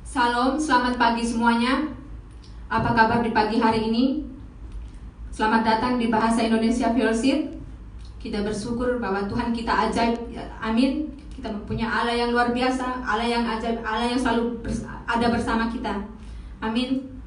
Salam, selamat pagi semuanya. Apa kabar di pagi hari ini? Selamat datang di Bahasa Indonesia Fellowship. Kita bersyukur bahwa Tuhan kita ajaib, amin. Kita mempunyai Allah yang luar biasa, Allah yang ajaib, Allah yang selalu ada bersama kita. Amin.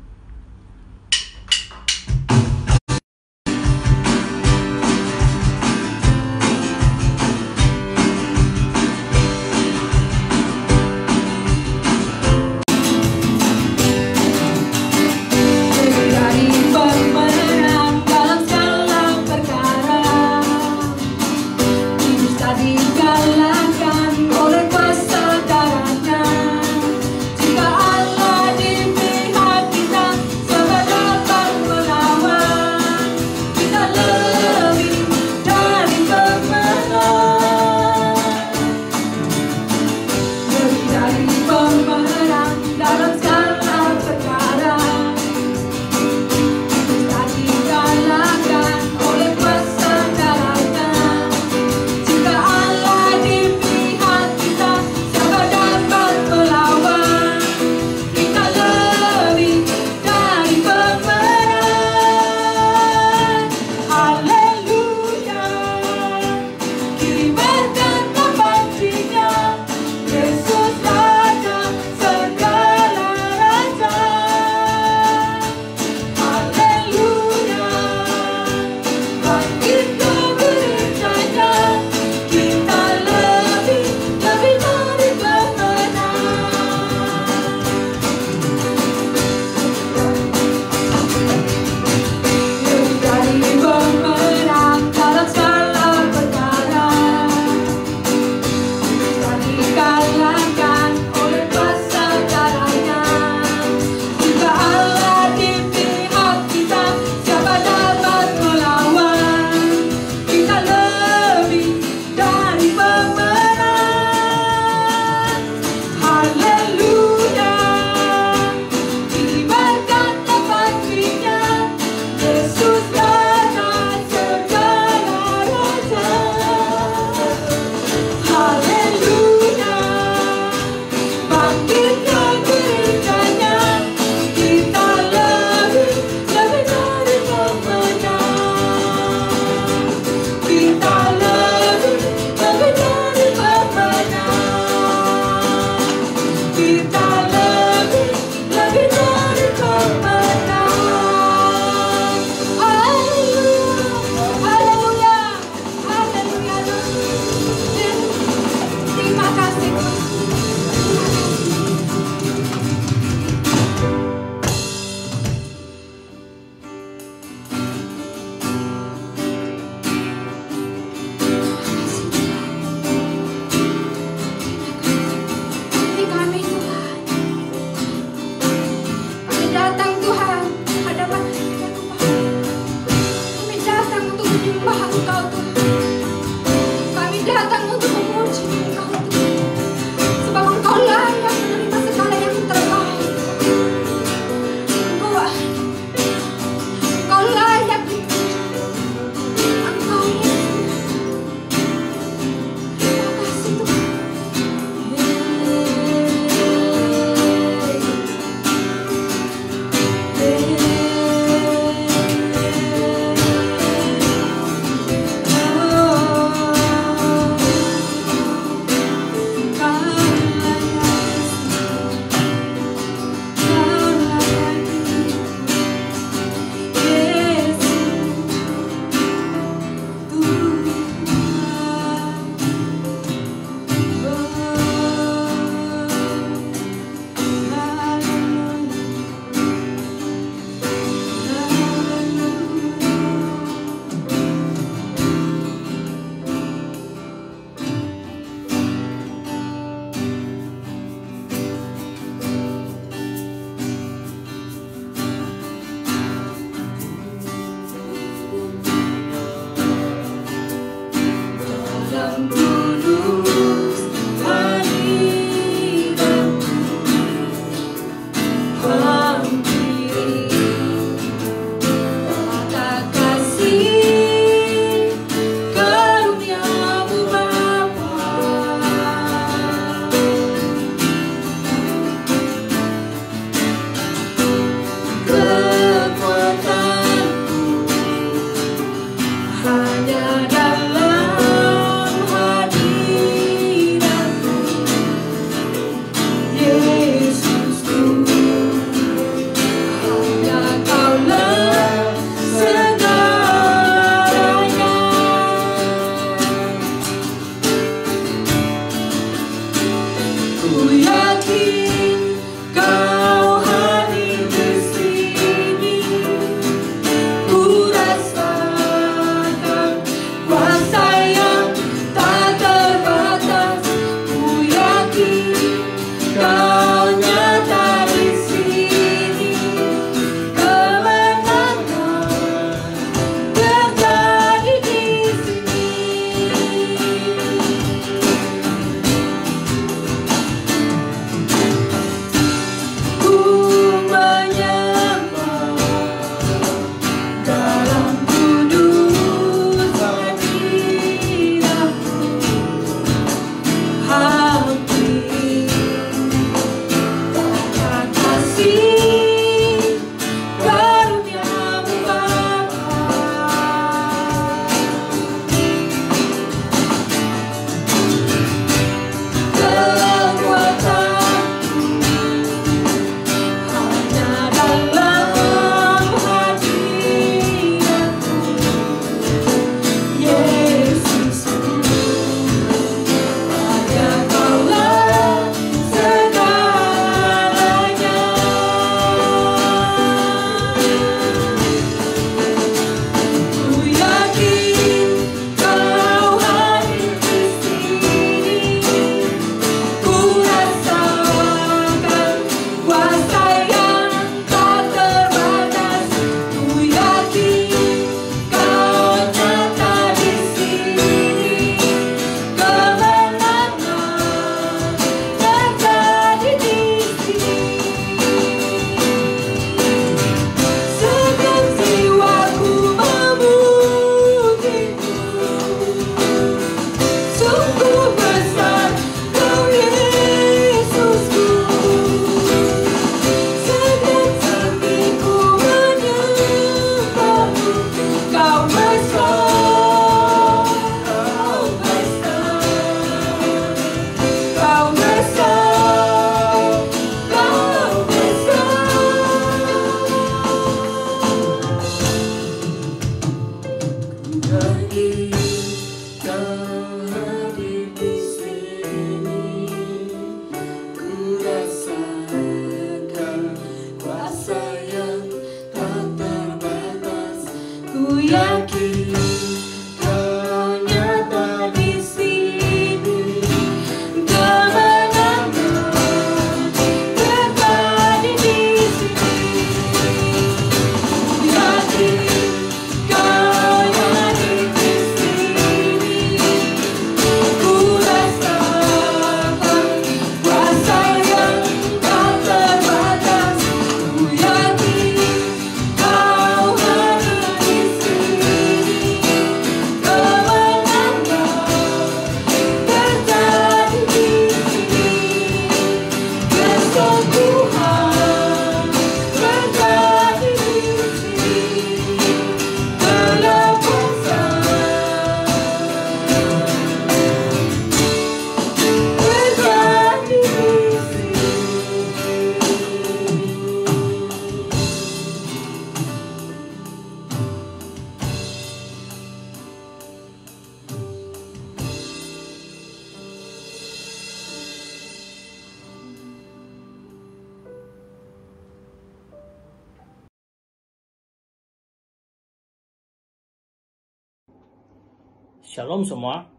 Shalom semua.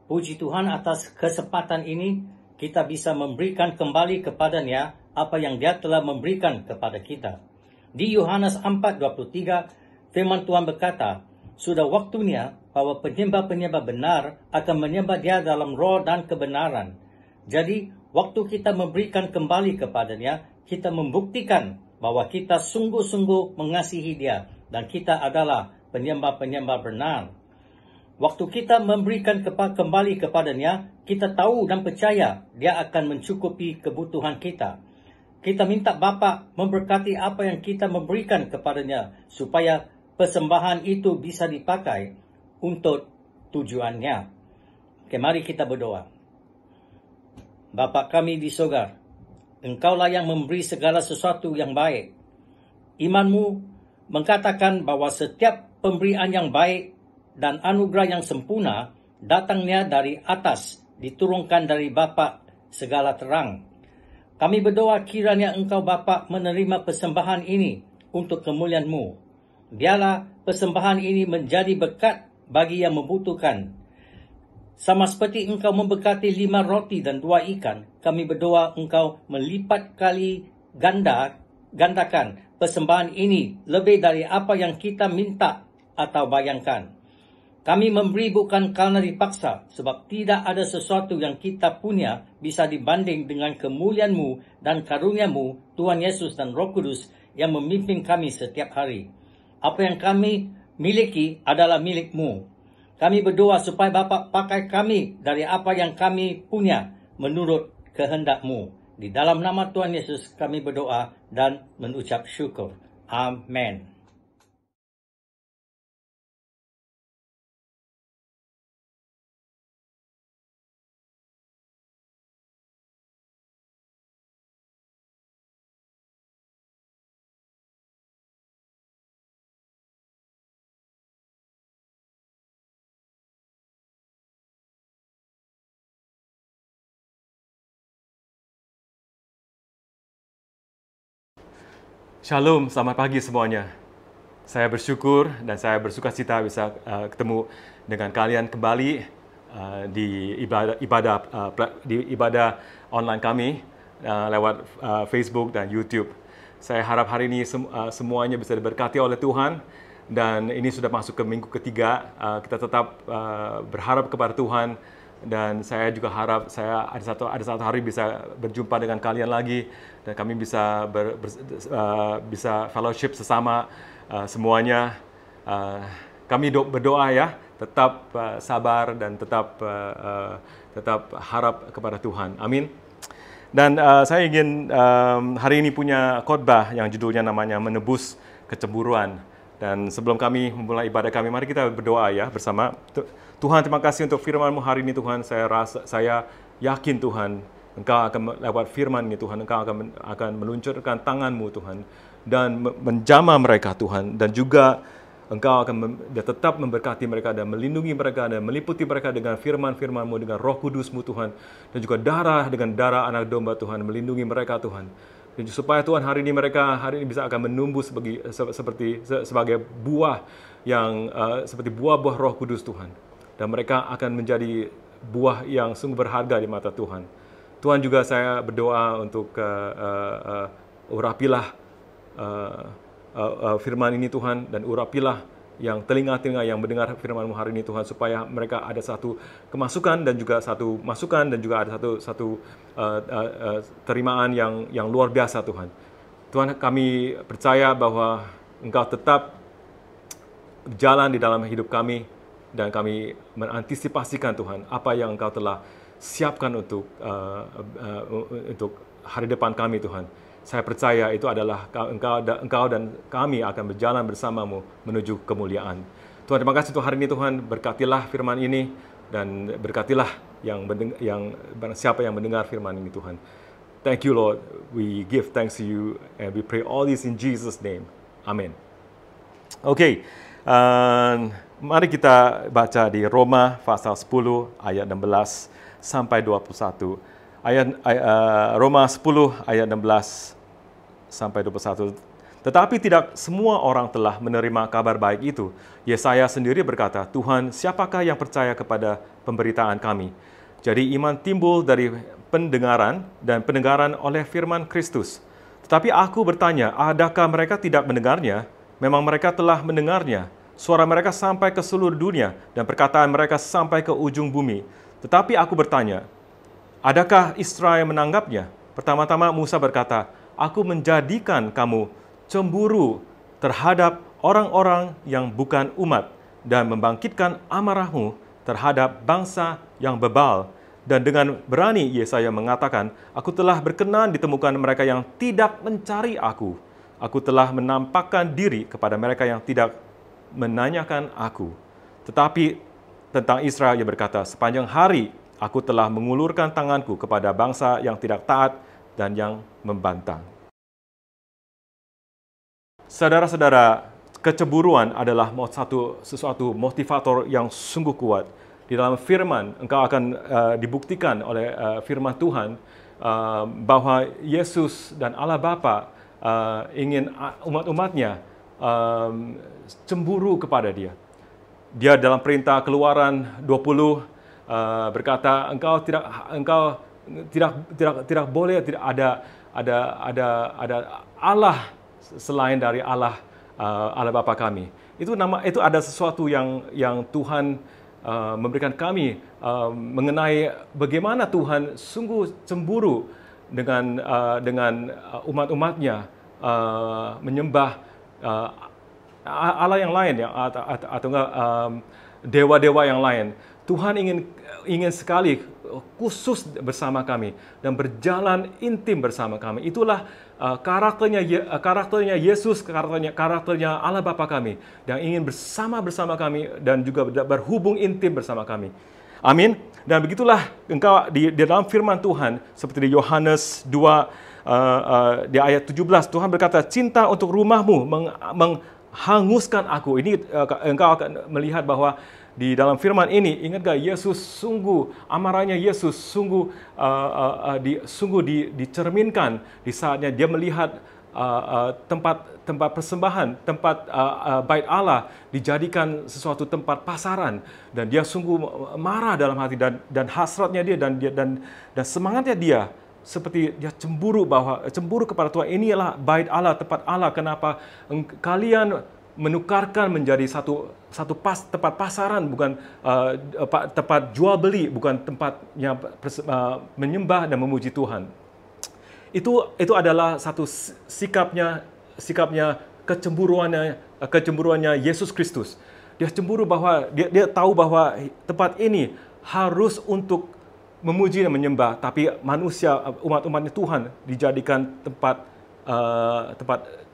Puji Tuhan atas kesempatan ini kita bisa memberikan kembali kepadanya apa yang Dia telah memberikan kepada kita. Di Yohanes 4:23 firman Tuhan berkata, sudah waktunya bahwa penyembah-penyembah benar akan menyembah Dia dalam roh dan kebenaran. Jadi waktu kita memberikan kembali kepadanya, kita membuktikan bahwa kita sungguh-sungguh mengasihi Dia dan kita adalah penyembah-penyembah benar. Waktu kita memberikan kembali kepadanya, kita tahu dan percaya Dia akan mencukupi kebutuhan kita. Kita minta Bapa memberkati apa yang kita memberikan kepadanya, supaya persembahan itu bisa dipakai untuk tujuannya. Oke, mari kita berdoa. Bapa kami di surga, Engkaulah yang memberi segala sesuatu yang baik. Imanmu mengatakan bahwa setiap pemberian yang baik dan anugerah yang sempurna datangnya dari atas, diturunkan dari Bapa segala terang. Kami berdoa kiranya Engkau Bapa menerima persembahan ini untuk kemuliaan-Mu. Biarlah persembahan ini menjadi berkat bagi yang membutuhkan. Sama seperti Engkau memberkati 5 roti dan 2 ikan, kami berdoa Engkau melipat kali gandakan persembahan ini lebih dari apa yang kita minta atau bayangkan. Kami memberi bukan karena dipaksa, sebab tidak ada sesuatu yang kita punya bisa dibanding dengan kemuliaan-Mu dan karunia-Mu, Tuhan Yesus dan Roh Kudus yang memimpin kami setiap hari. Apa yang kami miliki adalah milik-Mu. Kami berdoa supaya Bapa pakai kami dari apa yang kami punya menurut kehendak-Mu. Di dalam nama Tuhan Yesus kami berdoa dan mengucap syukur. Amin. Shalom, selamat pagi semuanya. Saya bersyukur dan saya bersuka cita bisa ketemu dengan kalian kembali di ibadah online kami lewat Facebook dan YouTube. Saya harap hari ini semuanya bisa diberkati oleh Tuhan, dan ini sudah masuk ke minggu ketiga. Kita tetap berharap kepada Tuhan, dan saya juga harap saya ada satu hari bisa berjumpa dengan kalian lagi, dan kami bisa bisa fellowship sesama semuanya. Kami berdoa ya, tetap sabar dan tetap harap kepada Tuhan. Amin. Dan saya ingin hari ini punya khotbah yang judulnya namanya Menebus Kecemburuan. Dan sebelum kami memulai ibadah kami, mari kita berdoa ya bersama. Tuhan, terima kasih untuk firman-Mu hari ini Tuhan. Saya yakin Tuhan, Engkau akan lewat firman ini Tuhan, Engkau akan meluncurkan tangan-Mu Tuhan, dan menjamah mereka Tuhan, dan juga Engkau akan tetap memberkati mereka dan melindungi mereka dan meliputi mereka dengan firman-firman-Mu, dengan Roh Kudus-Mu Tuhan, dan juga dengan darah anak domba Tuhan, melindungi mereka Tuhan. Dan supaya Tuhan hari ini bisa akan menumbuh sebagai buah yang seperti buah-buah Roh Kudus Tuhan. Dan mereka akan menjadi buah yang sungguh berharga di mata Tuhan. Tuhan, juga saya berdoa untuk urapilah firman ini Tuhan, dan urapilah yang telinga-telinga yang mendengar firman-Mu hari ini Tuhan, supaya mereka ada satu kemasukan dan juga satu masukan, dan juga ada satu terimaan yang luar biasa Tuhan. Tuhan, kami percaya bahwa Engkau tetap berjalan di dalam hidup kami, dan kami mengantisipasikan Tuhan apa yang Engkau telah siapkan untuk hari depan kami Tuhan. Saya percaya itu adalah Engkau dan kami akan berjalan bersama-Mu menuju kemuliaan. Tuhan, terima kasih untuk hari ini Tuhan. Berkatilah firman ini, dan berkatilah siapa yang mendengar firman ini Tuhan. Thank you Lord. We give thanks to you and we pray all this in Jesus name. Amin. Oke. Mari kita baca di Roma pasal 10 ayat 16 sampai 21. Roma 10 ayat 16 sampai 21. Tetapi tidak semua orang telah menerima kabar baik itu. Yesaya sendiri berkata, Tuhan, siapakah yang percaya kepada pemberitaan kami? Jadi iman timbul dari pendengaran, dan pendengaran oleh firman Kristus. Tetapi aku bertanya, adakah mereka tidak mendengarnya? Memang mereka telah mendengarnya. Suara mereka sampai ke seluruh dunia, dan perkataan mereka sampai ke ujung bumi. Tetapi aku bertanya, adakah Israel menanggapnya? Pertama-tama Musa berkata, aku menjadikan kamu cemburu terhadap orang-orang yang bukan umat, dan membangkitkan amarahmu terhadap bangsa yang bebal. Dan dengan berani Yesaya mengatakan, aku telah berkenan ditemukan mereka yang tidak mencari aku. Aku telah menampakkan diri kepada mereka yang tidak menanyakan aku. Tetapi tentang Israel ia berkata, sepanjang hari aku telah mengulurkan tanganku kepada bangsa yang tidak taat dan yang membantang. Saudara-saudara, kecemburuan adalah sesuatu motivator yang sungguh kuat. Di dalam firman, engkau akan dibuktikan oleh firman Tuhan bahwa Yesus dan Allah Bapa ingin umat-umatnya cemburu kepada dia. Dia dalam perintah Keluaran 20 berkata, engkau tidak boleh tidak ada Allah selain dari Allah Bapa kami. Itu ada sesuatu yang Tuhan memberikan kami mengenai bagaimana Tuhan sungguh cemburu dengan umat-umatnya menyembah Allah yang lain atau enggak dewa-dewa yang lain. Tuhan ingin sekali khusus bersama kami dan berjalan intim bersama kami. Itulah karakternya Yesus, karakternya Allah Bapa kami yang ingin bersama kami dan juga berhubung intim bersama kami. Amin. Dan begitulah engkau di dalam firman Tuhan seperti di Yohanes 2 di ayat 17 Tuhan berkata, cinta untuk rumahmu menghanguskan aku. Ini engkau akan melihat bahwa di dalam firman ini, ingat gak, Yesus sungguh, amarahnya Yesus sungguh dicerminkan di saatnya dia melihat tempat persembahan, tempat bait Allah dijadikan sesuatu tempat pasaran, dan dia sungguh marah dalam hati dan hasratnya dia dan semangatnya dia seperti dia cemburu kepada Tuhan. Inilah bait Allah, tempat Allah. Kenapa kalian menukarkan menjadi tempat pasaran, bukan tempat jual beli, bukan tempatnya menyembah dan memuji Tuhan. Itu adalah satu sikapnya kecemburuannya Yesus Kristus. Dia cemburu bahwa dia tahu bahwa tempat ini harus untuk memuji dan menyembah, tapi manusia, umatnya Tuhan dijadikan tempat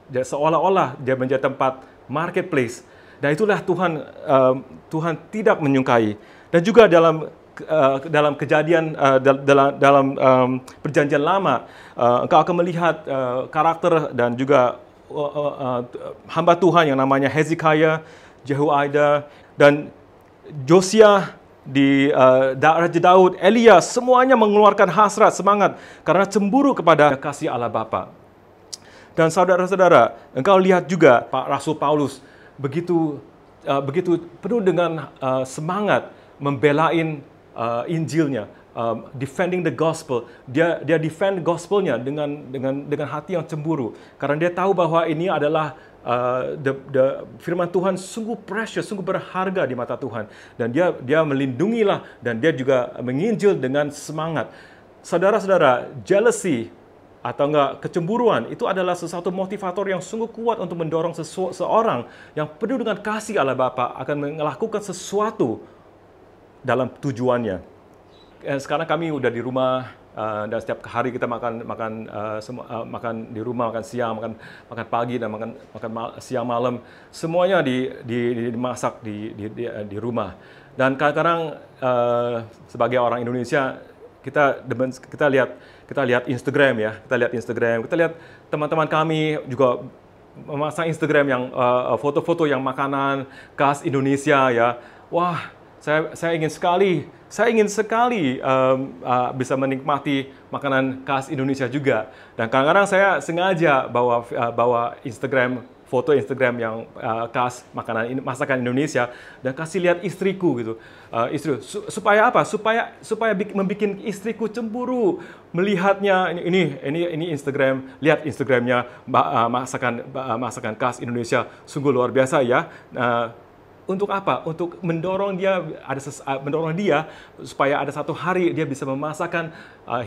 seolah-olah dia menjadi tempat marketplace. Dan itulah Tuhan tidak menyukai. Dan juga dalam kejadian dalam perjanjian lama, engkau akan melihat karakter dan juga hamba Tuhan yang namanya Hezekiah, Jehoiada, dan Josia, di Raja Daud, Elia, semuanya mengeluarkan hasrat, semangat karena cemburu kepada kasih Allah Bapa. Dan saudara-saudara, engkau lihat juga Pak Rasul Paulus begitu penuh dengan semangat membelain Injilnya, defending the gospel. Dia defend gospelnya dengan hati yang cemburu karena dia tahu bahwa ini adalah firman Tuhan sungguh precious, sungguh berharga di mata Tuhan, dan dia melindungilah dan dia juga menginjil dengan semangat. Saudara-saudara, jealousy atau enggak kecemburuan itu adalah sesuatu motivator yang sungguh kuat untuk mendorong seorang yang penuh dengan kasih Allah Bapa akan melakukan sesuatu dalam tujuannya. Sekarang kami udah di rumah dan setiap hari kita makan di rumah, makan siang, makan pagi dan makan siang malam, semuanya dimasak di rumah. Dan kadang-kadang sebagai orang Indonesia kita lihat Instagram ya, kita lihat teman-teman kami juga memasang Instagram yang foto-foto yang makanan khas Indonesia ya. Wah, saya ingin sekali bisa menikmati makanan khas Indonesia juga. Dan kadang-kadang saya sengaja bawa foto Instagram yang khas masakan Indonesia dan kasih lihat istriku gitu. Supaya apa? Supaya membuat istriku cemburu melihatnya ini Instagram, lihat Instagramnya masakan khas Indonesia sungguh luar biasa ya. Untuk apa? Untuk mendorong dia supaya ada satu hari dia bisa memasakkan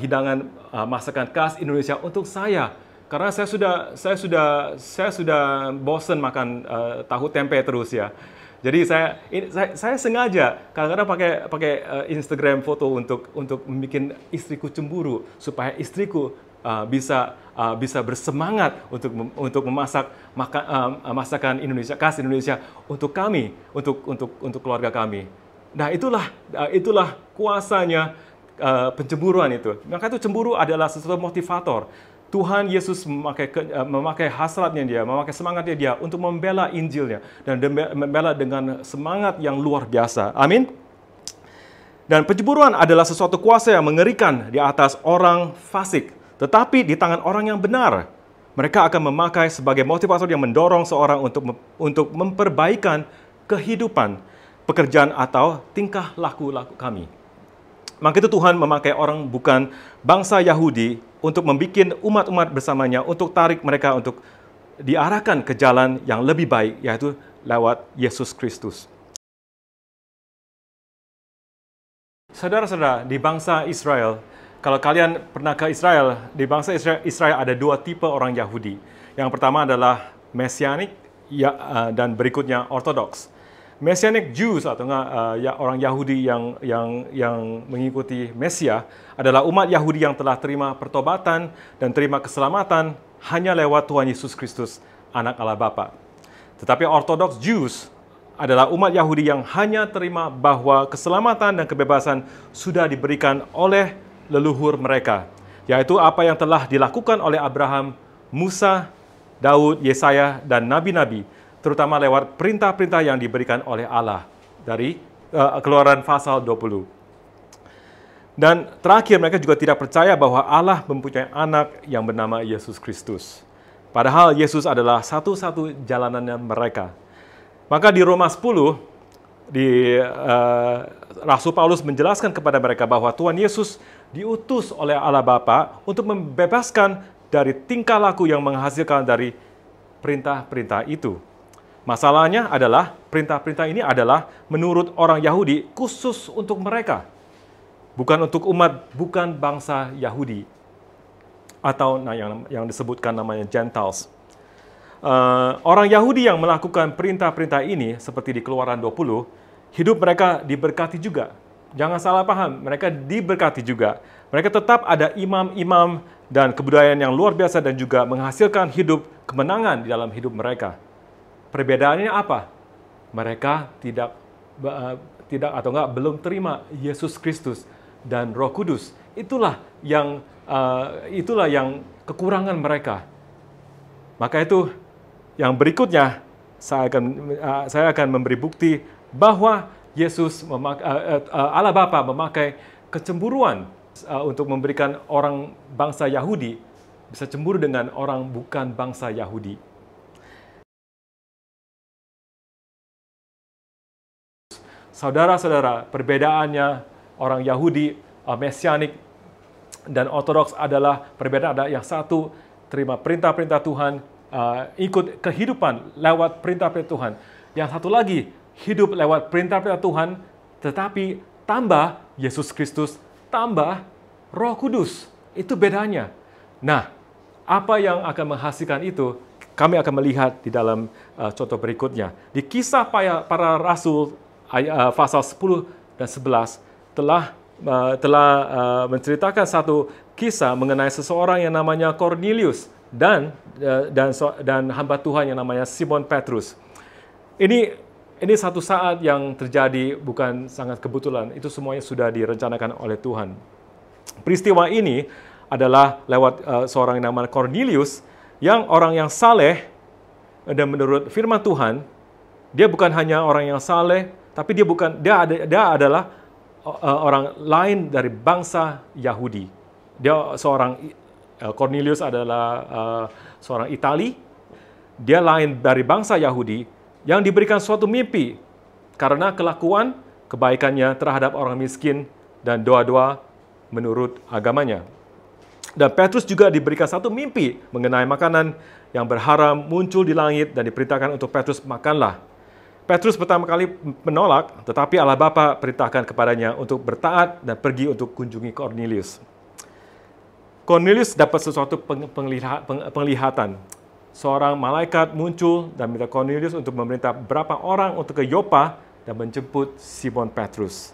hidangan masakan khas Indonesia untuk saya. Karena saya sudah bosan makan tahu tempe terus ya. Jadi saya sengaja kadang-kadang pakai Instagram foto untuk membuat istriku cemburu supaya istriku bisa bersemangat untuk memasak masakan Indonesia, khas Indonesia untuk kami, untuk keluarga kami. Nah, itulah kuasanya pencemburuan itu. Maka itu cemburu adalah sesuatu motivator. Tuhan Yesus memakai hasratnya dia, memakai semangatnya dia untuk membela Injilnya dan membela dengan semangat yang luar biasa. Amin. Dan pencemburuan adalah sesuatu kuasa yang mengerikan di atas orang fasik, tetapi di tangan orang yang benar, mereka akan memakai sebagai motivator yang mendorong seorang untuk memperbaikan kehidupan, pekerjaan atau tingkah laku kami. Maka itu Tuhan memakai orang bukan bangsa Yahudi untuk membuat umat-umat bersamanya, untuk tarik mereka untuk diarahkan ke jalan yang lebih baik, yaitu lewat Yesus Kristus. Saudara-saudara, di bangsa Israel, kalau kalian pernah ke Israel, di bangsa Israel ada dua tipe orang Yahudi. Yang pertama adalah Mesianik dan berikutnya Ortodoks. Messianic Jews atau orang Yahudi yang mengikuti Mesia adalah umat Yahudi yang telah terima pertobatan dan terima keselamatan hanya lewat Tuhan Yesus Kristus, Anak Allah Bapa. Tetapi Orthodox Jews adalah umat Yahudi yang hanya terima bahwa keselamatan dan kebebasan sudah diberikan oleh leluhur mereka, yaitu apa yang telah dilakukan oleh Abraham, Musa, Daud, Yesaya, dan nabi-nabi, terutama lewat perintah-perintah yang diberikan oleh Allah dari Keluaran pasal 20. Dan terakhir, mereka juga tidak percaya bahwa Allah mempunyai anak yang bernama Yesus Kristus. Padahal Yesus adalah satu-satu jalanannya mereka. Maka di Roma 10, Rasul Paulus menjelaskan kepada mereka bahwa Tuhan Yesus diutus oleh Allah Bapa untuk membebaskan dari tingkah laku yang menghasilkan dari perintah-perintah itu. Masalahnya adalah perintah-perintah ini adalah menurut orang Yahudi khusus untuk mereka. Bukan untuk umat, bukan bangsa Yahudi. Atau yang disebutkan namanya Gentiles. Orang Yahudi yang melakukan perintah-perintah ini, seperti di Keluaran 20, hidup mereka diberkati juga. Jangan salah paham, mereka diberkati juga. Mereka tetap ada imam-imam dan kebudayaan yang luar biasa dan juga menghasilkan hidup kemenangan di dalam hidup mereka. Perbedaannya apa? Mereka belum terima Yesus Kristus dan Roh Kudus. Itulah yang kekurangan mereka. Maka itu yang berikutnya saya akan memberi bukti bahwa Allah Bapa memakai kecemburuan untuk memberikan orang bangsa Yahudi bisa cemburu dengan orang bukan bangsa Yahudi. Saudara-saudara, perbedaannya orang Yahudi, Mesianik, dan Ortodoks adalah perbedaan yang satu, terima perintah-perintah Tuhan, ikut kehidupan lewat perintah-perintah Tuhan. Yang satu lagi, hidup lewat perintah-perintah Tuhan, tetapi tambah Yesus Kristus, tambah Roh Kudus. Itu bedanya. Nah, apa yang akan menghasilkan itu, kami akan melihat di dalam contoh berikutnya. Di Kisah Para Rasul, pasal 10 dan 11 telah menceritakan satu kisah mengenai seseorang yang namanya Cornelius dan hamba Tuhan yang namanya Simon Petrus. Ini satu saat yang terjadi bukan sangat kebetulan, itu semuanya sudah direncanakan oleh Tuhan. Peristiwa ini adalah lewat seorang yang namanya Cornelius, yang orang yang saleh, dan menurut firman Tuhan, dia bukan hanya orang yang saleh, tapi dia adalah orang lain dari bangsa Yahudi. Cornelius adalah seorang Itali. Dia lain dari bangsa Yahudi yang diberikan suatu mimpi karena kelakuan kebaikannya terhadap orang miskin dan doa-doa menurut agamanya. Dan Petrus juga diberikan satu mimpi mengenai makanan yang berharam muncul di langit dan diperintahkan untuk Petrus makanlah. Petrus pertama kali menolak, tetapi Allah Bapa perintahkan kepadanya untuk bertaat dan pergi untuk kunjungi Cornelius. Cornelius dapat sesuatu penglihatan. Seorang malaikat muncul dan minta Cornelius untuk memerintah beberapa orang untuk ke Yopa dan menjemput Simon Petrus.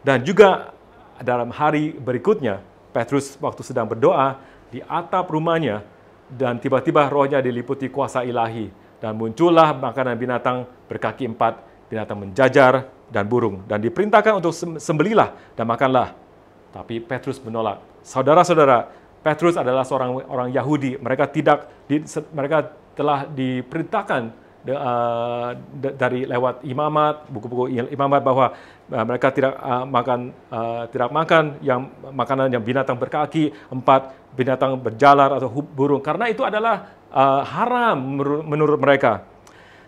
Dan juga dalam hari berikutnya, Petrus waktu sedang berdoa, di atap rumahnya, dan tiba-tiba rohnya diliputi kuasa ilahi. Dan muncullah makanan binatang berkaki 4, binatang menjajar, dan burung. Dan diperintahkan untuk sembelilah dan makanlah. Tapi Petrus menolak. Saudara-saudara, Petrus adalah seorang orang Yahudi. Mereka telah diperintahkan dari lewat imamat, buku-buku imamat, bahwa mereka tidak makan makanan yang binatang berkaki 4, binatang berjalar atau burung, karena itu adalah haram menurut mereka.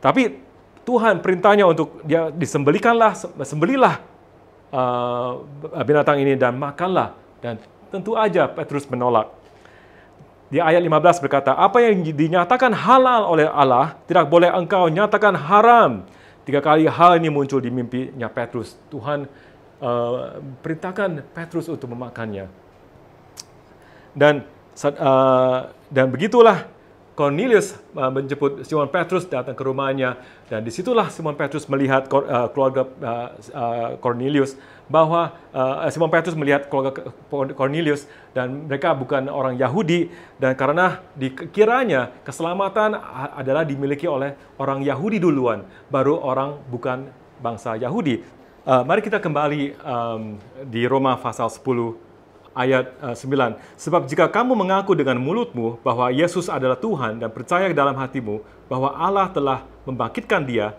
Tapi Tuhan perintahnya untuk dia sembelilah binatang ini dan makanlah. Dan tentu aja Petrus menolak. Di ayat 15 berkata, apa yang dinyatakan halal oleh Allah, tidak boleh engkau nyatakan haram. 3 kali hal ini muncul di mimpinya Petrus. Tuhan perintahkan Petrus untuk memakannya. Dan begitulah Cornelius menjemput Simon Petrus datang ke rumahnya, dan disitulah Simon Petrus melihat keluarga Cornelius, bahwa Simon Petrus melihat keluarga Cornelius, dan mereka bukan orang Yahudi, dan karena dikiranya keselamatan adalah dimiliki oleh orang Yahudi duluan, baru orang bukan bangsa Yahudi. Mari kita kembali di Roma pasal 10 ayat 9. Sebab jika kamu mengaku dengan mulutmu bahwa Yesus adalah Tuhan dan percaya dalam hatimu bahwa Allah telah membangkitkan dia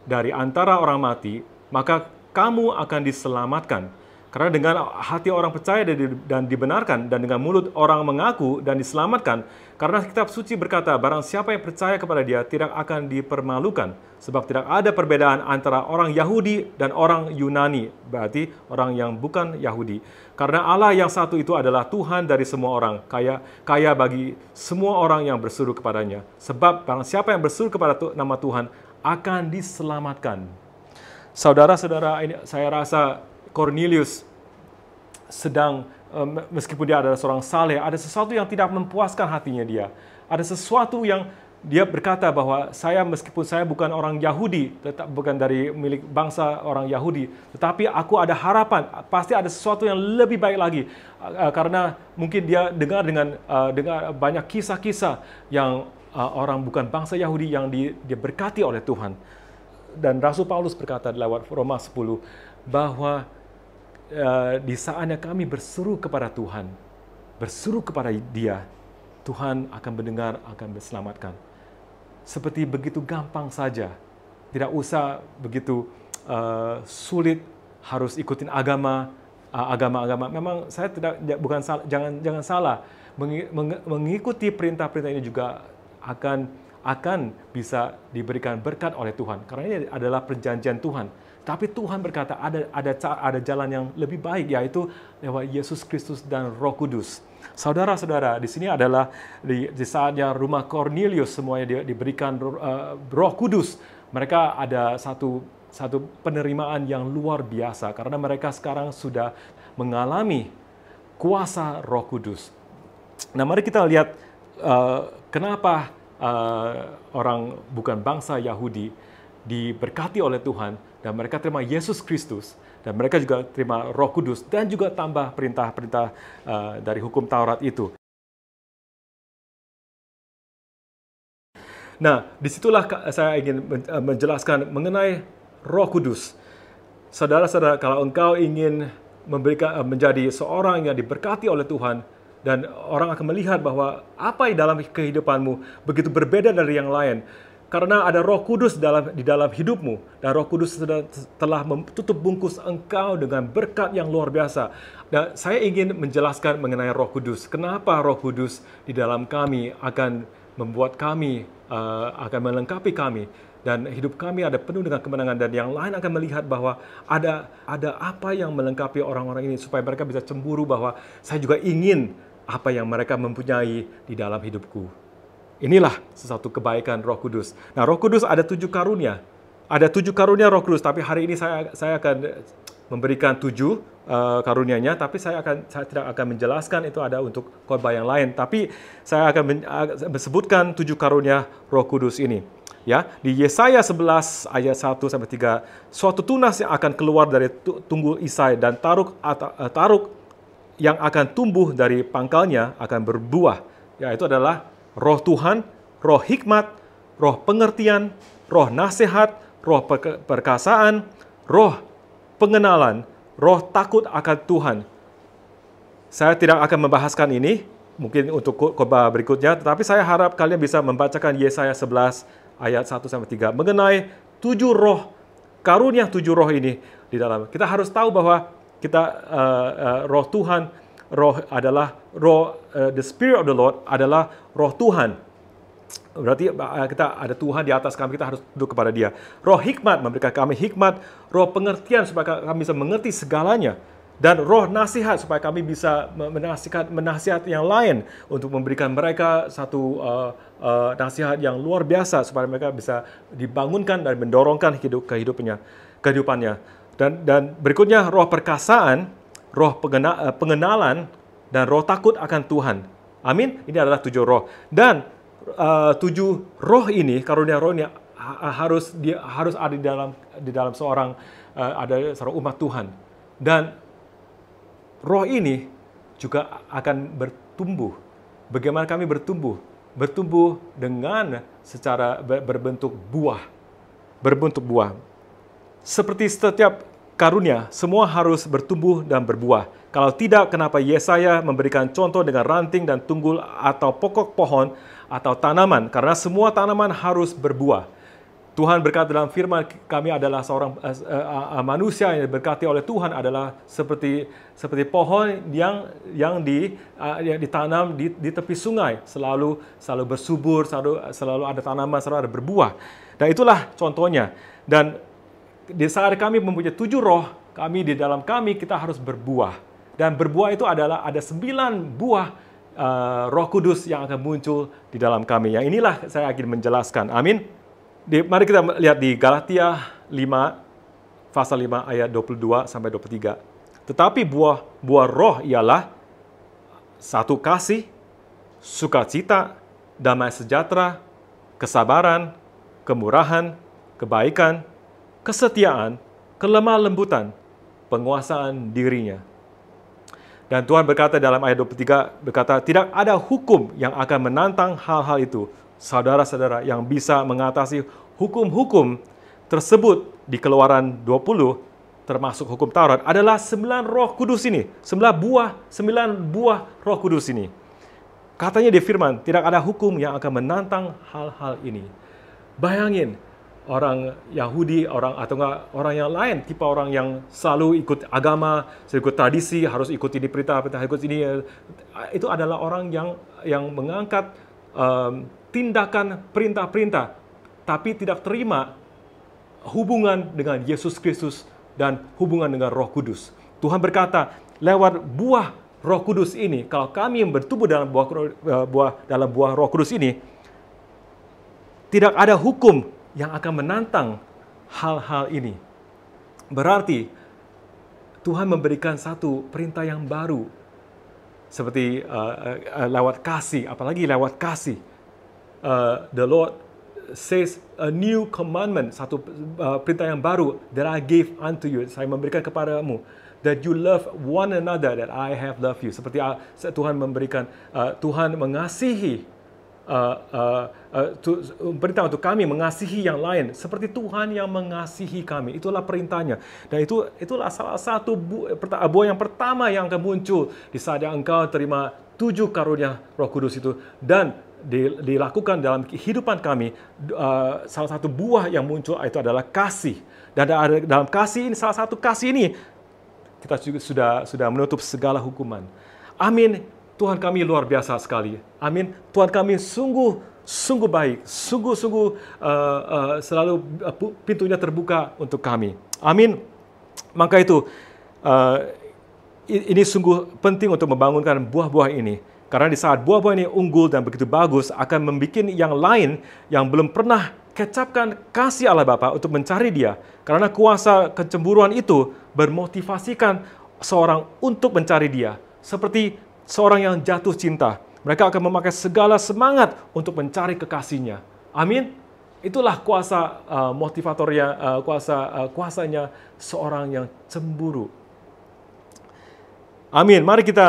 dari antara orang mati, maka kamu akan diselamatkan. Karena dengan hati orang percaya dan dibenarkan, dan dengan mulut orang mengaku dan diselamatkan. Karena kitab suci berkata, barang siapa yang percaya kepada dia tidak akan dipermalukan. Sebab tidak ada perbedaan antara orang Yahudi dan orang Yunani, berarti orang yang bukan Yahudi. Karena Allah yang satu itu adalah Tuhan dari semua orang, kaya bagi semua orang yang berseru kepadanya. Sebab barang siapa yang berseru kepada nama Tuhan akan diselamatkan. Saudara-saudara, ini saya rasa Cornelius sedang, meskipun dia adalah seorang saleh, ada sesuatu yang tidak memuaskan hatinya dia. Ada sesuatu yang dia berkata bahwa meskipun saya bukan orang Yahudi, bukan dari milik bangsa orang Yahudi, tetapi aku ada harapan, pasti ada sesuatu yang lebih baik lagi. Karena mungkin dia dengar banyak kisah-kisah yang orang bukan bangsa Yahudi yang diberkati oleh Tuhan. Dan Rasul Paulus berkata lewat Roma 10 bahwa di saatnya kami berseru kepada Tuhan, berseru kepada Dia, Tuhan akan mendengar, akan diselamatkan. Seperti begitu gampang saja, tidak usah begitu sulit harus ikutin agama. Memang saya jangan salah, mengikuti perintah-perintah ini juga akan bisa diberikan berkat oleh Tuhan, karena ini adalah perjanjian Tuhan. Tapi Tuhan berkata ada jalan yang lebih baik, yaitu lewat Yesus Kristus dan Roh Kudus. Saudara-saudara, di sini adalah di saatnya rumah Cornelius semuanya diberikan Roh Kudus. Mereka ada satu penerimaan yang luar biasa, karena mereka sekarang sudah mengalami kuasa Roh Kudus. Nah, mari kita lihat kenapa orang bukan bangsa Yahudi diberkati oleh Tuhan, dan mereka terima Yesus Kristus, dan mereka juga terima Roh Kudus, dan juga tambah perintah-perintah dari hukum Taurat itu. Nah, disitulah saya ingin menjelaskan mengenai Roh Kudus. Saudara-saudara, kalau engkau ingin menjadi seorang yang diberkati oleh Tuhan, dan orang akan melihat bahwa apa yang dalam kehidupanmu begitu berbeda dari yang lain, karena ada Roh Kudus di dalam hidupmu, dan Roh Kudus telah tutup bungkus engkau dengan berkat yang luar biasa. Dan saya ingin menjelaskan mengenai Roh Kudus. Kenapa Roh Kudus di dalam kami akan membuat kami, akan melengkapi kami, dan hidup kami ada penuh dengan kemenangan, dan yang lain akan melihat bahwa ada apa yang melengkapi orang-orang ini, supaya mereka bisa cemburu bahwa saya juga ingin apa yang mereka mempunyai di dalam hidupku. Inilah sesuatu kebaikan Roh Kudus. Nah, Roh Kudus ada 7 karunia. Ada 7 karunia Roh Kudus, tapi hari ini saya akan memberikan 7 karunianya, tapi saya tidak akan menjelaskan itu ada untuk khotbah yang lain, tapi saya akan sebutkan 7 karunia Roh Kudus ini. Ya, di Yesaya 11 ayat 1 sampai 3, suatu tunas yang akan keluar dari tunggul Isai, dan taruk yang akan tumbuh dari pangkalnya akan berbuah, yaitu adalah roh Tuhan, roh hikmat, roh pengertian, roh nasihat, roh perkasaan, roh pengenalan, roh takut akan Tuhan. Saya tidak akan membahaskan ini, mungkin untuk khotbah berikutnya, tetapi saya harap kalian bisa membacakan Yesaya 11 ayat 1-3 mengenai 7 roh, karunia 7 roh ini di dalam. Kita harus tahu bahwa kita roh Tuhan, roh adalah roh, the Spirit of the Lord adalah roh Tuhan. Berarti kita ada Tuhan di atas kami, kita harus tunduk kepada Dia. Roh hikmat memberikan kami hikmat, roh pengertian supaya kami bisa mengerti segalanya, dan roh nasihat supaya kami bisa menasihat yang lain untuk memberikan mereka satu nasihat yang luar biasa supaya mereka bisa dibangunkan dan mendorongkan kehidupannya. Dan berikutnya roh perkasaan, roh pengenalan, dan roh takut akan Tuhan. Amin. Ini adalah 7 roh. Dan 7 roh ini, karunia roh ini harus ada di dalam seorang umat Tuhan. Dan roh ini juga akan bertumbuh. Bagaimana kami bertumbuh? Bertumbuh dengan secara berbentuk buah. Berbentuk buah. Seperti setiap karunia, semua harus bertumbuh dan berbuah. Kalau tidak, kenapa Yesaya memberikan contoh dengan ranting dan tunggul atau pokok pohon atau tanaman? Karena semua tanaman harus berbuah. Tuhan berkata dalam firman, kami adalah seorang manusia yang diberkati oleh Tuhan adalah seperti pohon yang ditanam di tepi sungai, selalu bersubur, selalu ada tanaman, selalu ada berbuah. Dan itulah contohnya. Dan di saat kami mempunyai 7 roh, di dalam kami kita harus berbuah. Dan berbuah itu adalah ada 9 buah Roh Kudus yang akan muncul di dalam kami. Yang inilah saya ingin menjelaskan. Amin. Mari kita lihat di Galatia 5 pasal 5 ayat 22-23. Tetapi buah roh ialah 1 kasih, sukacita, damai sejahtera, kesabaran, kemurahan, kebaikan, kesetiaan, kelemah lembutan, penguasaan dirinya. Dan Tuhan berkata dalam ayat 23, berkata, tidak ada hukum yang akan menantang hal-hal itu. Saudara-saudara yang bisa mengatasi hukum-hukum tersebut di Keluaran 20, termasuk hukum Taurat, adalah 9 roh kudus ini. 9 buah roh kudus ini. Katanya di firman, tidak ada hukum yang akan menantang hal-hal ini. Bayangin, orang Yahudi, orang yang lain, tipe orang yang selalu ikut agama, ikut tradisi, harus ikuti di perintah-perintah, ikut ini. Itu adalah orang yang mengangkat tindakan perintah-perintah, tapi tidak terima hubungan dengan Yesus Kristus dan hubungan dengan Roh Kudus. Tuhan berkata, lewat buah Roh Kudus ini, kalau kami yang bertumbuh dalam buah Roh Kudus ini, tidak ada hukum yang akan menantang hal-hal ini. Berarti Tuhan memberikan satu perintah yang baru, seperti lewat kasih, apalagi lewat kasih. The Lord says a new commandment, satu perintah yang baru, that I gave unto you, saya memberikan kepadamu, that you love one another that I have loved you. Seperti Tuhan memberikan, Tuhan mengasihi, perintah untuk kami mengasihi yang lain seperti Tuhan yang mengasihi kami. Itulah perintahnya. Dan itulah salah satu buah yang pertama yang akan muncul di saat yang engkau terima 7 karunia Roh Kudus itu dan dilakukan dalam kehidupan kami. Salah satu buah yang muncul itu adalah kasih. Dan dalam kasih ini, salah satu kasih ini kita juga sudah menutup segala hukuman. Amin. Tuhan kami luar biasa sekali. Amin. Tuhan kami sungguh baik, sungguh selalu pintunya terbuka untuk kami. Amin. Maka itu ini sungguh penting untuk membangunkan buah-buah ini. Karena di saat buah-buah ini unggul dan begitu bagus, akan membuat yang lain yang belum pernah kecapkan kasih Allah Bapa untuk mencari Dia. Karena kuasa kecemburuan itu bermotivasikan seorang untuk mencari Dia. Seperti seorang yang jatuh cinta. Mereka akan memakai segala semangat untuk mencari kekasihnya. Amin. Itulah kuasa motivatornya, kuasanya seorang yang cemburu. Amin. Mari kita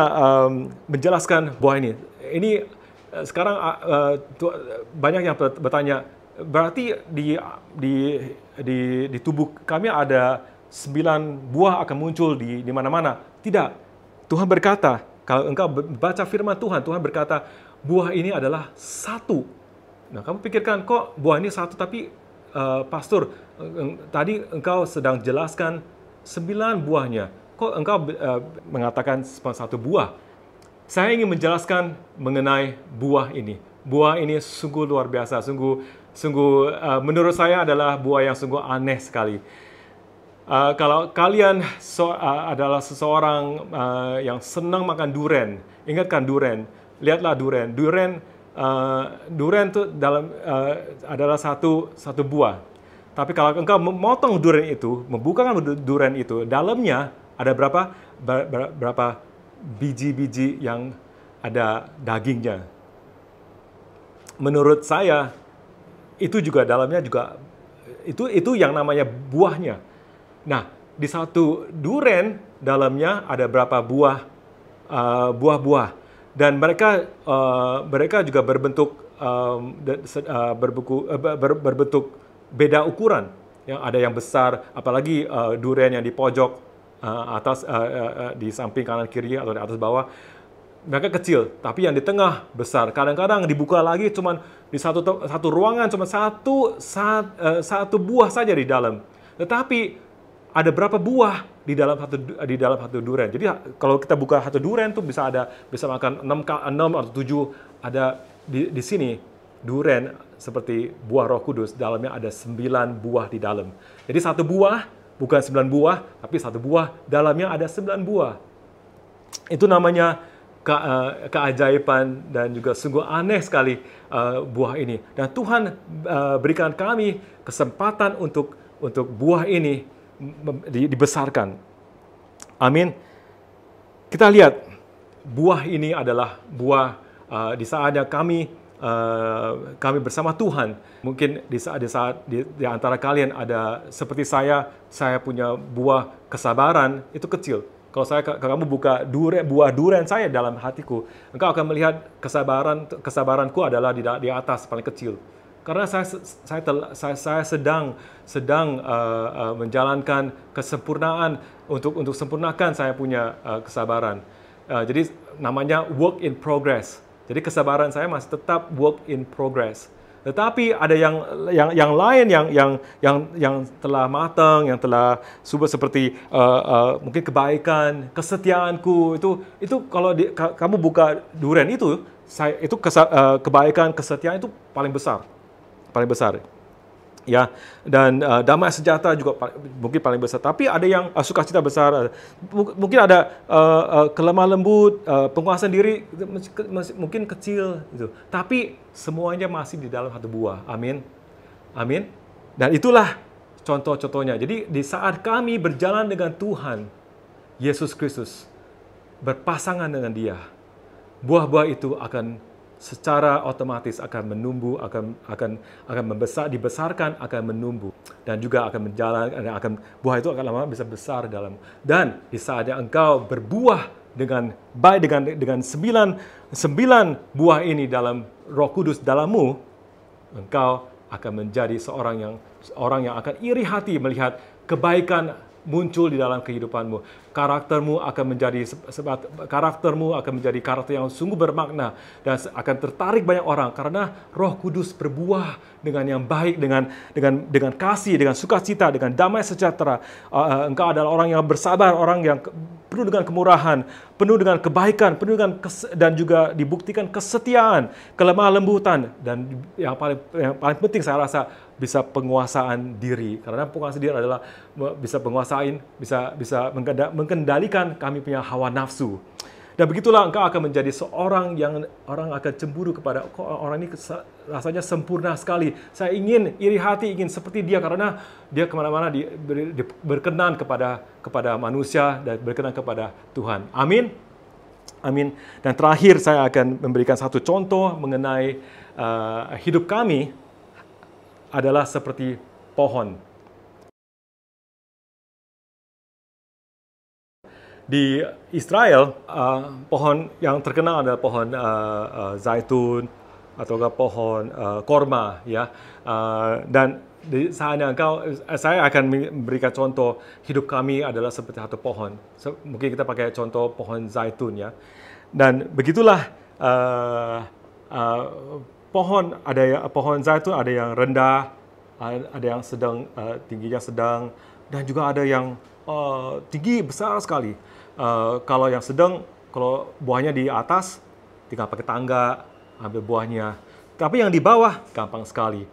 menjelaskan buah ini. Ini sekarang banyak yang bertanya, berarti di tubuh kami ada 9 buah akan muncul di mana-mana. Tidak. Tuhan berkata, kalau engkau baca firman Tuhan, Tuhan berkata, buah ini adalah satu. Nah, kamu pikirkan, kok buah ini satu, tapi pastor, tadi engkau sedang jelaskan 9 buahnya. Kok engkau mengatakan cuma satu buah? Saya ingin menjelaskan mengenai buah ini. Buah ini sungguh luar biasa, sungguh menurut saya adalah buah yang sungguh aneh sekali. Kalau kalian adalah seseorang yang senang makan durian, ingatkan durian, lihatlah durian. Durian itu adalah satu buah. Tapi kalau engkau memotong durian itu, membukakan durian itu, dalamnya ada berapa biji-biji yang ada dagingnya. Menurut saya itu juga dalamnya juga itu yang namanya buahnya. Nah, di satu durian dalamnya ada berapa buah-buah, dan mereka juga berbentuk beda ukuran. Yang ada yang besar, apalagi durian yang di pojok atas, di samping kanan kiri atau di atas bawah, mereka kecil, tapi yang di tengah besar. Kadang-kadang dibuka lagi cuman di satu ruangan cuma satu buah saja di dalam. Tetapi ada berapa buah di dalam satu durian. Jadi kalau kita buka satu durian tuh bisa makan 6 atau 7. Ada di sini durian seperti buah Roh Kudus, dalamnya ada 9 buah di dalam. Jadi satu buah bukan 9 buah, tapi satu buah dalamnya ada 9 buah. Itu namanya keajaiban dan juga sungguh aneh sekali buah ini. Dan Tuhan berikan kami kesempatan untuk buah ini dibesarkan. Amin. Kita lihat buah ini adalah buah di saatnya kami bersama Tuhan. Mungkin di saat di antara kalian ada seperti saya punya buah kesabaran, itu kecil. Kalau kamu buka buah durian saya dalam hatiku, engkau akan melihat kesabaranku adalah di atas paling kecil. Karena saya sedang menjalankan kesempurnaan untuk sempurnakan saya punya kesabaran. Jadi namanya work in progress. Jadi kesabaran saya masih tetap work in progress. Tetapi ada yang lain yang telah matang, yang telah seperti mungkin kebaikan, kesetiaanku itu kalau kamu buka durian itu kebaikan, kesetiaan itu paling besar. Ya, dan damai sejahtera juga mungkin paling besar. Tapi ada yang sukacita besar, mungkin ada kelemah lembut, penguasaan diri mungkin kecil gitu. Tapi semuanya masih di dalam satu buah. Amin. Amin. Dan itulah contoh-contohnya. Jadi di saat kami berjalan dengan Tuhan Yesus Kristus, berpasangan dengan Dia, buah-buah itu akan secara otomatis akan menumbuh, akan dibesarkan, akan menumbuh, dan juga akan berjalan, buah itu akan lama bisa besar dalam. Dan di saatnya engkau berbuah dengan baik, dengan 9 buah ini dalam Roh Kudus dalammu, engkau akan menjadi orang yang akan iri hati melihat kebaikan muncul di dalam kehidupanmu. Karaktermu akan menjadi karakter yang sungguh bermakna dan akan tertarik banyak orang karena Roh Kudus berbuah dengan yang baik, dengan kasih, dengan sukacita, dengan damai sejahtera. Engkau adalah orang yang bersabar, orang yang penuh dengan kemurahan, penuh dengan kebaikan, dan juga dibuktikan kesetiaan, kelemah lembutan, dan yang paling penting saya rasa bisa penguasaan diri. Karena penguasaan diri adalah bisa bisa mengendalikan kami punya hawa nafsu. Dan begitulah engkau akan menjadi seorang yang orang akan cemburu kepada, kok orang ini rasanya sempurna sekali. Saya ingin iri hati, ingin seperti dia karena dia kemana-mana berkenan kepada manusia dan berkenan kepada Tuhan. Amin. Amin. Dan terakhir saya akan memberikan satu contoh mengenai hidup kami adalah seperti pohon. di Israel, pohon yang terkenal adalah pohon zaitun atau pohon korma, ya. Dan di saatnya saya akan memberikan contoh hidup kami adalah seperti satu pohon. Mungkin kita pakai contoh pohon zaitun, ya. Dan begitulah pohon zaitun ada yang rendah, ada yang sedang, tingginya sedang, dan juga ada yang tinggi besar sekali. Kalau yang sedang, kalau buahnya di atas, tinggal pakai tangga ambil buahnya. Tapi yang di bawah gampang sekali.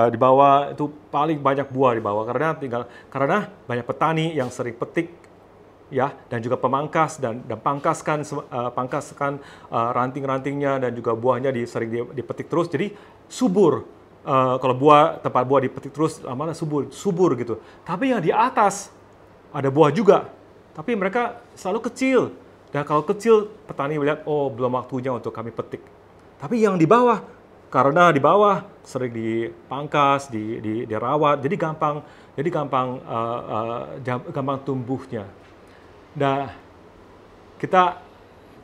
Di bawah itu paling banyak buah di bawah karena banyak petani yang sering petik, ya, dan juga pemangkas dan pangkaskan ranting-rantingnya, dan juga buahnya sering dipetik terus, jadi subur. Kalau tempat buah dipetik terus, mana subur gitu. Tapi yang di atas ada buah juga, tapi mereka selalu kecil. Dan kalau kecil, petani melihat, oh, belum waktunya untuk kami petik. Tapi yang di bawah, karena di bawah sering dipangkas, dirawat, jadi gampang tumbuhnya. Nah,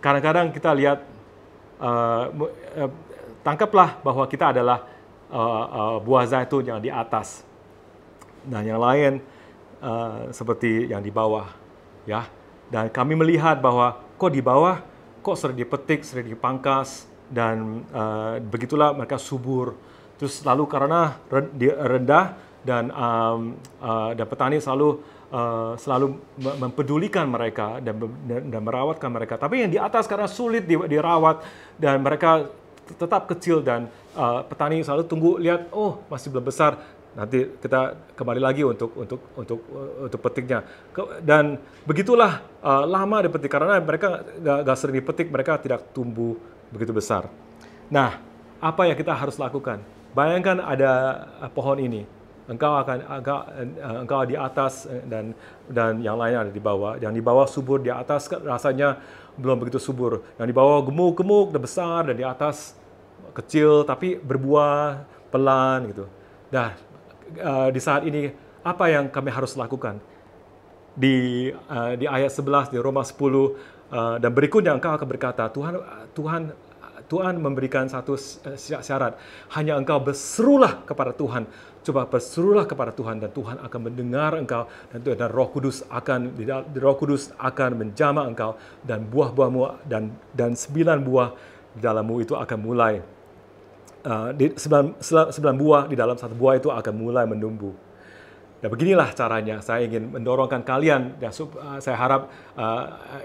kadang-kadang kita lihat, tangkaplah bahwa kita adalah buah zaitun yang di atas, dan yang lain seperti yang di bawah, ya. Dan kami melihat bahwa kok di bawah kok sering dipetik, sering dipangkas, dan begitulah mereka subur. Terus lalu karena rendah dan petani selalu mempedulikan mereka dan merawatkan mereka. Tapi yang di atas karena sulit dirawat dan mereka tetap kecil, dan petani selalu tunggu lihat, oh, masih belum besar, nanti kita kembali lagi untuk petiknya. Dan begitulah lama dipetik karena mereka nggak sering dipetik, mereka tidak tumbuh begitu besar. Nah, apa yang kita harus lakukan? Bayangkan ada pohon ini, engkau di atas dan yang lainnya ada di bawah. Yang di bawah subur, di atas rasanya belum begitu subur. Yang di bawah gemuk dan besar, dan di atas kecil tapi berbuah pelan gitu. Nah, di saat ini apa yang kami harus lakukan? Di ayat 11 di Roma 10 dan berikutnya engkau akan berkata, Tuhan memberikan satu syarat, hanya engkau berserulah kepada Tuhan. Coba berserulah kepada Tuhan dan Tuhan akan mendengar engkau, dan Roh Kudus akan menjamah engkau, dan buah-buahmu dan 9 buah di dalammu itu akan mulai 9 buah di dalam 1 buah itu akan mulai menumbuh. Dan beginilah caranya. Saya ingin mendorongkan kalian, dan saya harap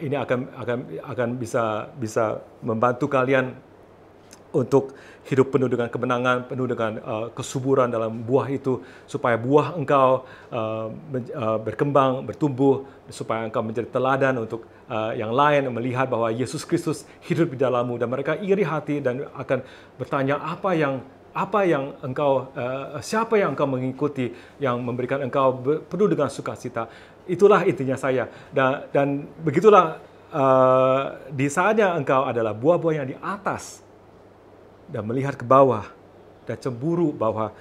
ini akan bisa membantu kalian untuk hidup penuh dengan kemenangan, penuh dengan kesuburan dalam buah itu, supaya buah engkau berkembang, bertumbuh, supaya engkau menjadi teladan untuk yang lain melihat bahwa Yesus Kristus hidup di dalammu, dan mereka iri hati dan akan bertanya siapa yang engkau mengikuti, yang memberikan engkau penuh dengan sukacita. Itulah intinya saya. Dan begitulah di saatnya engkau adalah buah-buah yang di atas, dan melihat ke bawah dan cemburu bahwa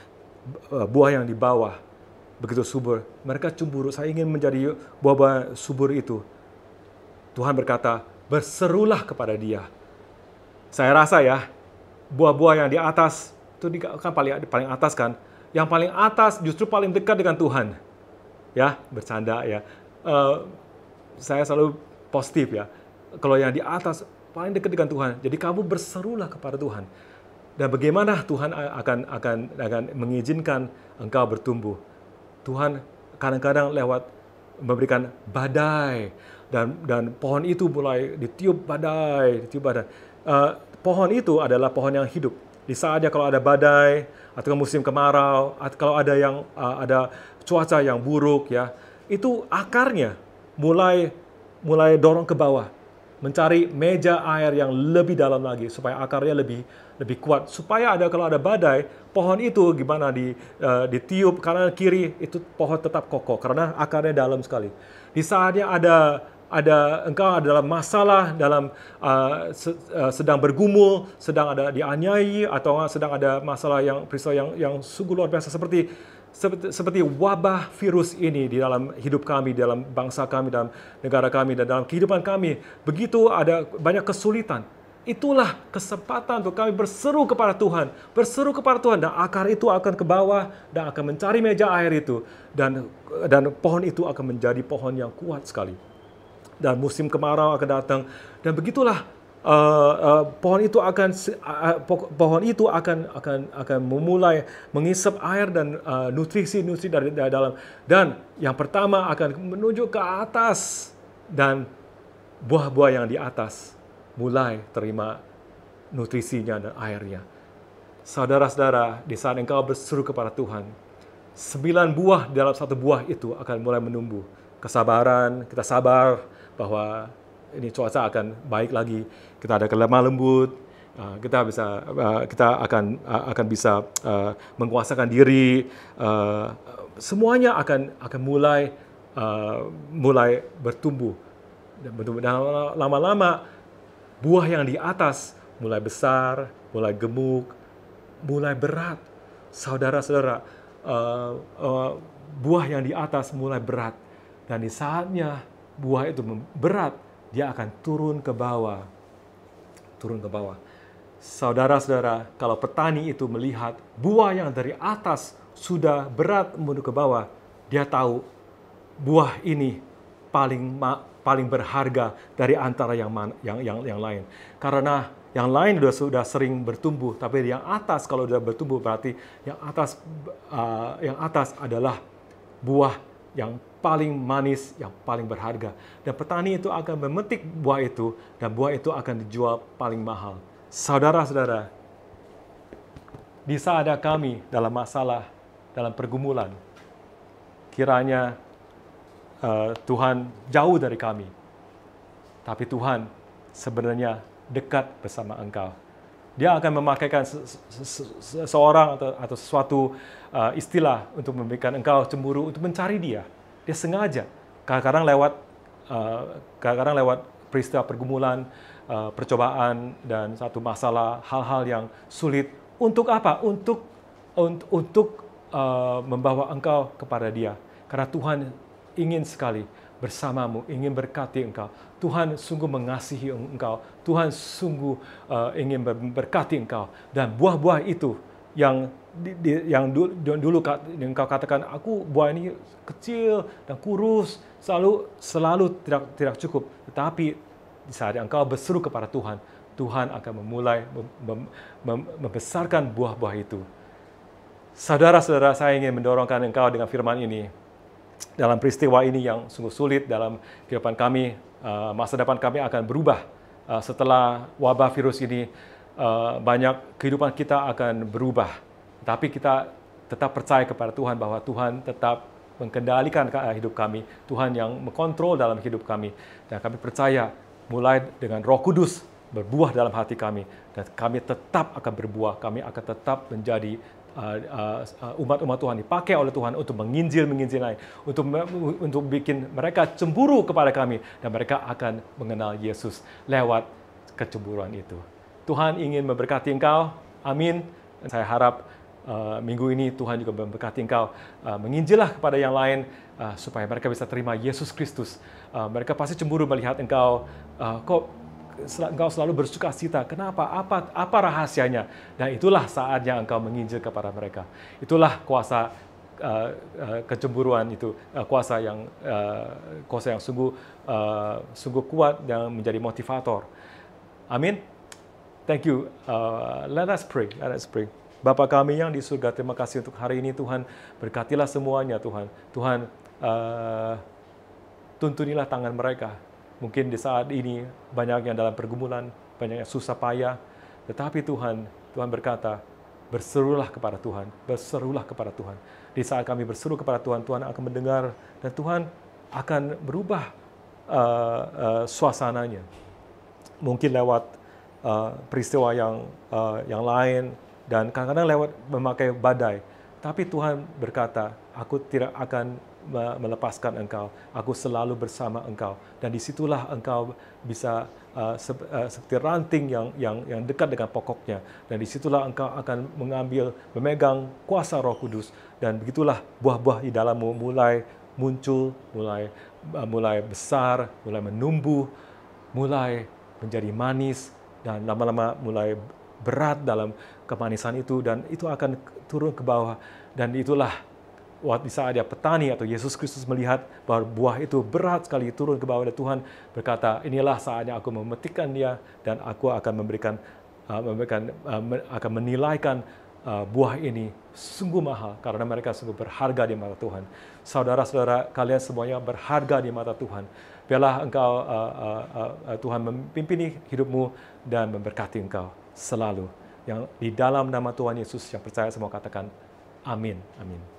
buah yang di bawah begitu subur. Mereka cemburu, saya ingin menjadi buah-buah subur itu. Tuhan berkata, berserulah kepada Dia. Saya rasa ya, buah-buah yang di atas itu kan paling atas kan. Yang paling atas justru paling dekat dengan Tuhan. Ya, bercanda ya. Saya selalu positif ya. Kalau yang di atas paling dekat dengan Tuhan. Jadi kamu berserulah kepada Tuhan. Dan bagaimana Tuhan akan mengizinkan engkau bertumbuh? Tuhan kadang-kadang lewat memberikan badai, dan pohon itu mulai ditiup badai. Pohon itu adalah pohon yang hidup. Di saatnya kalau ada badai atau musim kemarau, atau kalau ada cuaca yang buruk, ya, itu akarnya mulai dorong ke bawah, mencari meja air yang lebih dalam lagi supaya akarnya lebih kuat, supaya kalau ada badai, pohon itu gimana ditiup kanan kiri, itu pohon tetap kokoh karena akarnya dalam sekali. Di saatnya engkau dalam masalah, sedang bergumul, sedang ada dianiaya, atau sedang ada masalah peristiwa yang sungguh luar biasa, seperti seperti wabah virus ini di dalam hidup kami, dalam bangsa kami, dalam negara kami, dan dalam kehidupan kami, begitu ada banyak kesulitan. Itulah kesempatan untuk kami berseru kepada Tuhan, dan akar itu akan ke bawah dan akan mencari meja air itu, dan pohon itu akan menjadi pohon yang kuat sekali. Dan musim kemarau akan datang, dan begitulah pohon itu akan memulai mengisap air dan nutrisi dari dalam, dan yang pertama akan menuju ke atas, dan buah-buah yang di atas mulai terima nutrisinya dan airnya. Saudara-saudara, di saat engkau berseru kepada Tuhan, 9 buah dalam 1 buah itu akan mulai menumbuh. Kesabaran, kita sabar bahwa ini cuaca akan baik lagi, kita ada kelemah lembut, kita akan bisa menguasakan diri, semuanya akan mulai bertumbuh, dan lama-lama buah yang di atas mulai besar, mulai gemuk, mulai berat. Saudara-saudara, buah yang di atas mulai berat, dan di saatnya buah itu berat, dia akan turun ke bawah. Saudara-saudara, kalau petani itu melihat buah yang dari atas sudah berat menuju ke bawah, dia tahu buah ini paling berharga dari antara yang lain. Karena yang lain sudah sering bertumbuh, tapi yang atas kalau sudah bertumbuh berarti yang atas adalah buah yang paling manis, yang paling berharga. Dan petani itu akan memetik buah itu, dan buah itu akan dijual paling mahal. Saudara-saudara, di saat ada kami dalam masalah, dalam pergumulan, kiranya Tuhan jauh dari kami, tapi Tuhan sebenarnya dekat bersama engkau. Dia akan memakaikan seseorang atau suatu istilah untuk memberikan engkau cemburu, untuk mencari dia. Dia sengaja. Kadang-kadang lewat peristiwa pergumulan, percobaan, dan satu masalah, hal-hal yang sulit. Untuk apa? Untuk membawa engkau kepada dia. Karena Tuhan ingin sekali bersamamu, ingin berkati engkau. Tuhan sungguh mengasihi engkau. Tuhan sungguh ingin berkati engkau. Dan buah-buah itu yang dulu engkau katakan, aku buah ini kecil dan kurus, selalu tidak cukup. Tetapi di saat engkau berseru kepada Tuhan, Tuhan akan memulai membesarkan buah-buah itu. Saudara-saudara, saya ingin mendorongkan engkau dengan firman ini. Dalam peristiwa ini yang sungguh sulit dalam kehidupan kami, masa depan kami akan berubah. Setelah wabah virus ini, banyak kehidupan kita akan berubah. Tapi kita tetap percaya kepada Tuhan bahwa Tuhan tetap mengendalikan hidup kami. Tuhan yang mengontrol dalam hidup kami. Dan kami percaya mulai dengan Roh Kudus berbuah dalam hati kami. Dan kami tetap akan berbuah. Kami akan tetap menjadi umat-umat Tuhan, dipakai oleh Tuhan untuk menginjil lain, untuk bikin mereka cemburu kepada kami, dan mereka akan mengenal Yesus lewat kecemburuan itu. Tuhan ingin memberkati engkau, amin. Saya harap minggu ini Tuhan juga memberkati engkau, menginjillah kepada yang lain, supaya mereka bisa terima Yesus Kristus. Mereka pasti cemburu melihat engkau, engkau selalu bersuka cita. Kenapa? Apa rahasianya? Dan itulah saatnya engkau menginjil kepada mereka. Itulah kuasa kecemburuan itu, kuasa yang sungguh kuat yang menjadi motivator. Amin. Thank you. Let us pray. Bapa kami yang di surga, terima kasih untuk hari ini Tuhan. Berkatilah semuanya Tuhan. Tuhan, tuntunilah tangan mereka. Mungkin di saat ini banyak yang dalam pergumulan, banyak yang susah payah. Tetapi Tuhan berkata, berserulah kepada Tuhan. Berserulah kepada Tuhan. Di saat kami berseru kepada Tuhan, Tuhan akan mendengar. Dan Tuhan akan berubah suasananya. Mungkin lewat peristiwa yang lain. Dan kadang-kadang lewat memakai badai. Tapi Tuhan berkata, aku tidak akan melepaskan engkau. Aku selalu bersama engkau. Dan disitulah engkau bisa seperti ranting yang dekat dengan pokoknya. Dan disitulah engkau akan memegang kuasa Roh Kudus. Dan begitulah buah-buah di dalammu mulai muncul, mulai besar, mulai menumbuh, mulai menjadi manis, dan lama-lama mulai berat dalam kemanisan itu, dan itu akan turun ke bawah. Dan itulah waktu saat ada petani atau Yesus Kristus melihat bahwa buah itu berat sekali turun ke bawah, dan Tuhan berkata, inilah saatnya aku memetikkan dia, dan aku akan akan menilaikan buah ini sungguh mahal, karena mereka sungguh berharga di mata Tuhan. Saudara-saudara kalian semuanya berharga di mata Tuhan. Biarlah engkau Tuhan memimpin hidupmu dan memberkati engkau selalu. Yang di dalam nama Tuhan Yesus yang percaya semua katakan amin. Amin.